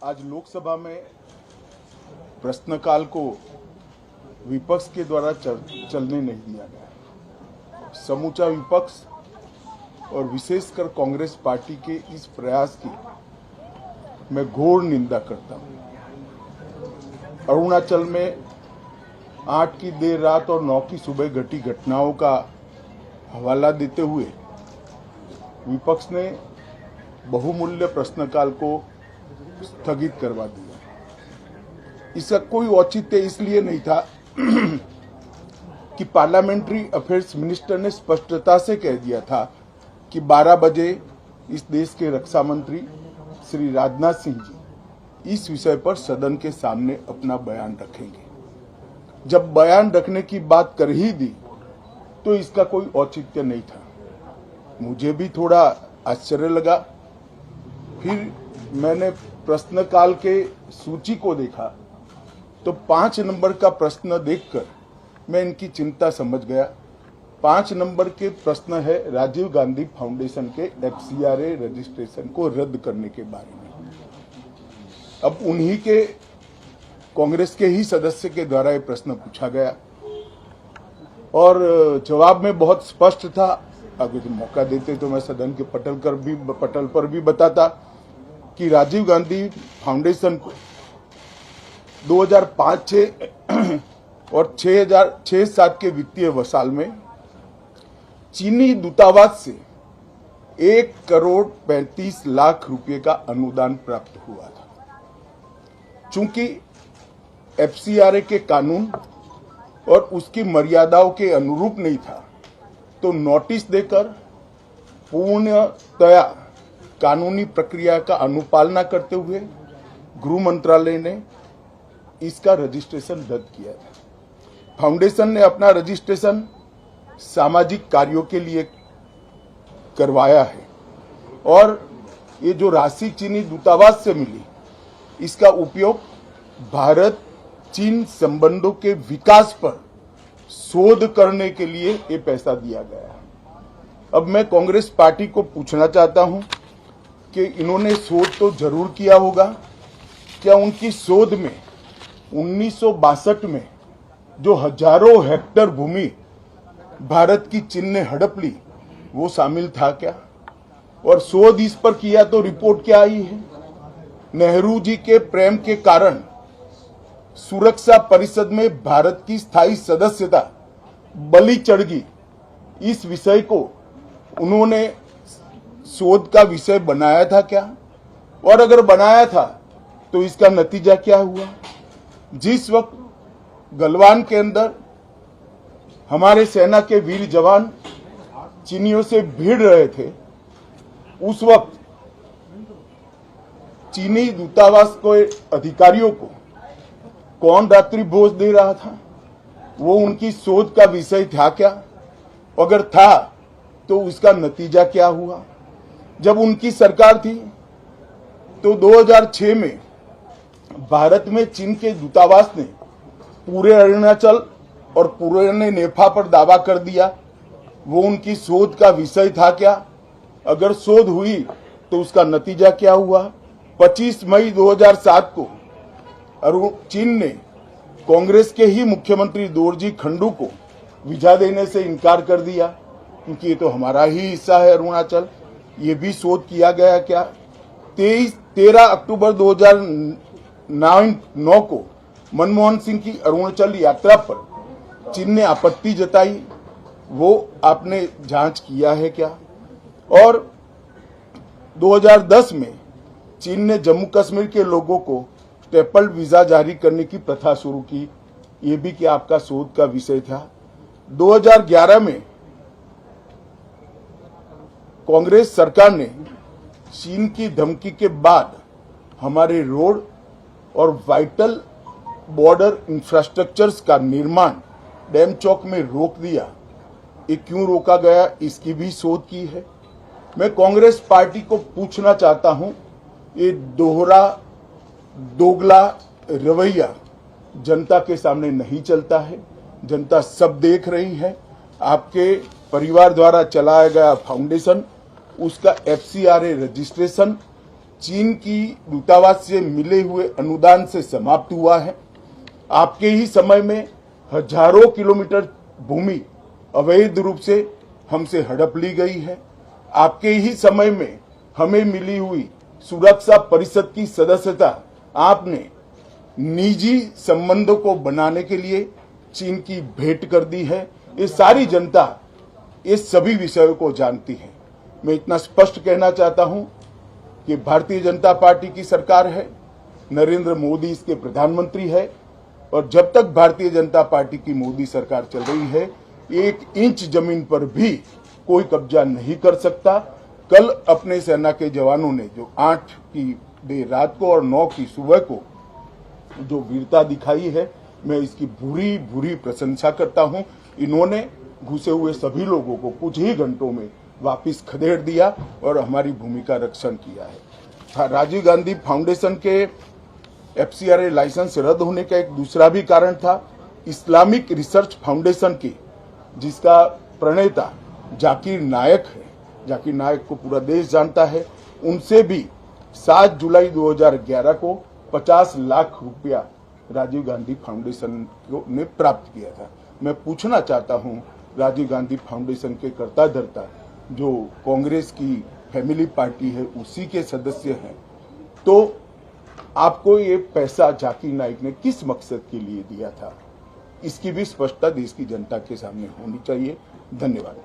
आज लोकसभा में प्रश्नकाल को विपक्ष के द्वारा चलने नहीं दिया गया। समूचा विपक्ष और विशेषकर कांग्रेस पार्टी के इस प्रयास की मैं घोर निंदा करता हूं। अरुणाचल में 8 की देर रात और 9 की सुबह घटी घटनाओं का हवाला देते हुए विपक्ष ने बहुमूल्य प्रश्नकाल को स्थगित करवा दिया। इसका कोई औचित्य इसलिए नहीं था कि पार्लियामेंट्री अफेयर्स मिनिस्टर ने स्पष्टता से कह दिया था कि 12 बजे इस देश के रक्षा मंत्री श्री राजनाथ सिंह जी इस विषय पर सदन के सामने अपना बयान रखेंगे। जब बयान रखने की बात कर ही दी तो इसका कोई औचित्य नहीं था। मुझे भी थोड़ा आश्चर्य लगा। फिर मैंने प्रश्नकाल के सूची को देखा तो 5 नंबर का प्रश्न देखकर मैं इनकी चिंता समझ गया। 5 नंबर के प्रश्न है राजीव गांधी फाउंडेशन के FCRA रजिस्ट्रेशन को रद्द करने के बारे में। अब उन्हीं के कांग्रेस के ही सदस्य के द्वारा ये प्रश्न पूछा गया और जवाब में बहुत स्पष्ट था। अगर तो मौका देते तो मैं सदन के पटल पर भी बताता कि राजीव गांधी फाउंडेशन को 2005-6 और 2006-07 के वित्तीय वर्ष में चीनी दूतावास से 1,35,00,000 रुपए का अनुदान प्राप्त हुआ था। चूंकि FCRA के कानून और उसकी मर्यादाओं के अनुरूप नहीं था तो नोटिस देकर पूर्णतया कानूनी प्रक्रिया का अनुपालना करते हुए गृह मंत्रालय ने इसका रजिस्ट्रेशन रद्द किया था। फाउंडेशन ने अपना रजिस्ट्रेशन सामाजिक कार्यों के लिए करवाया है और ये जो राशि चीनी दूतावास से मिली इसका उपयोग भारत चीन संबंधों के विकास पर शोध करने के लिए ये पैसा दिया गया है। अब मैं कांग्रेस पार्टी को पूछना चाहता हूं कि इन्होंने शोध तो जरूर किया होगा। क्या उनकी शोध में 1962 में जो हजारों हेक्टेयर भूमि भारत की चीन ने हड़प ली वो शामिल था क्या? और शोध इस पर किया तो रिपोर्ट क्या आई है? नेहरू जी के प्रेम के कारण सुरक्षा परिषद में भारत की स्थायी सदस्यता बलि चढ़ गई। इस विषय को उन्होंने शोध का विषय बनाया था क्या? और अगर बनाया था तो इसका नतीजा क्या हुआ? जिस वक्त गलवान के अंदर हमारे सेना के वीर जवान चीनियों से भिड़ रहे थे उस वक्त चीनी दूतावास को अधिकारियों को कौन रात्रि भोज दे रहा था? वो उनकी शोध का विषय था क्या? अगर था तो उसका नतीजा क्या हुआ? जब उनकी सरकार थी तो 2006 में भारत में चीन के दूतावास ने पूरे अरुणाचल और पूरे नेफा पर दावा कर दिया। वो उनकी शोध का विषय था क्या? अगर शोध हुई तो उसका नतीजा क्या हुआ? 25 मई 2007 को चीन ने कांग्रेस के ही मुख्यमंत्री दोरजी खंडू को वीजा देने से इनकार कर दिया क्योंकि ये तो हमारा ही हिस्सा है अरुणाचल। ये भी शोध किया गया क्या? 13 अक्टूबर 2009 को मनमोहन सिंह की अरुणाचल यात्रा पर चीन ने आपत्ति जताई, वो आपने जांच किया है क्या? और 2010 में चीन ने जम्मू कश्मीर के लोगों को स्टेपल वीजा जारी करने की प्रथा शुरू की, ये भी क्या आपका शोध का विषय था? 2011 में कांग्रेस सरकार ने चीन की धमकी के बाद हमारे रोड और वाइटल बॉर्डर इंफ्रास्ट्रक्चर्स का निर्माण डैम चौक में रोक दिया। ये क्यों रोका गया इसकी भी शोध की है। मैं कांग्रेस पार्टी को पूछना चाहता हूं, ये दोगला रवैया जनता के सामने नहीं चलता है। जनता सब देख रही है। आपके परिवार द्वारा चलाया गया फाउंडेशन, उसका FCRA रजिस्ट्रेशन चीन की दूतावास से मिले हुए अनुदान से समाप्त हुआ है। आपके ही समय में हजारों किलोमीटर भूमि अवैध रूप से हमसे हड़प ली गई है। आपके ही समय में हमें मिली हुई सुरक्षा परिषद की सदस्यता आपने निजी संबंधों को बनाने के लिए चीन की भेंट कर दी है। ये सारी जनता इस सभी विषयों को जानती है। मैं इतना स्पष्ट कहना चाहता हूं कि भारतीय जनता पार्टी की सरकार है, नरेंद्र मोदी इसके प्रधानमंत्री है, और जब तक भारतीय जनता पार्टी की मोदी सरकार चल रही है, 1 इंच जमीन पर भी कोई कब्जा नहीं कर सकता। कल अपने सेना के जवानों ने जो 8 की देर रात को और 9 की सुबह को जो वीरता दिखाई है, मैं इसकी भूरी भूरी प्रशंसा करता हूं। इन्होंने घुसे हुए सभी लोगों को कुछ ही घंटों में वापस खदेड़ दिया और हमारी भूमि का रक्षण किया है। राजीव गांधी फाउंडेशन के FCRA लाइसेंस रद्द होने का एक दूसरा भी कारण था। इस्लामिक रिसर्च फाउंडेशन की, जिसका प्रणेता जाकिर नायक है, जाकिर नायक को पूरा देश जानता है, उनसे भी 7 जुलाई 2011 को 50 लाख रुपया राजीव गांधी फाउंडेशन ने प्राप्त किया था। मैं पूछना चाहता हूं, राजीव गांधी फाउंडेशन के कर्ता धर्ता जो कांग्रेस की फैमिली पार्टी है, उसी के सदस्य हैं, तो आपको ये पैसा जाकिर नाइक ने किस मकसद के लिए दिया था, इसकी भी स्पष्टता देश की जनता के सामने होनी चाहिए। धन्यवाद।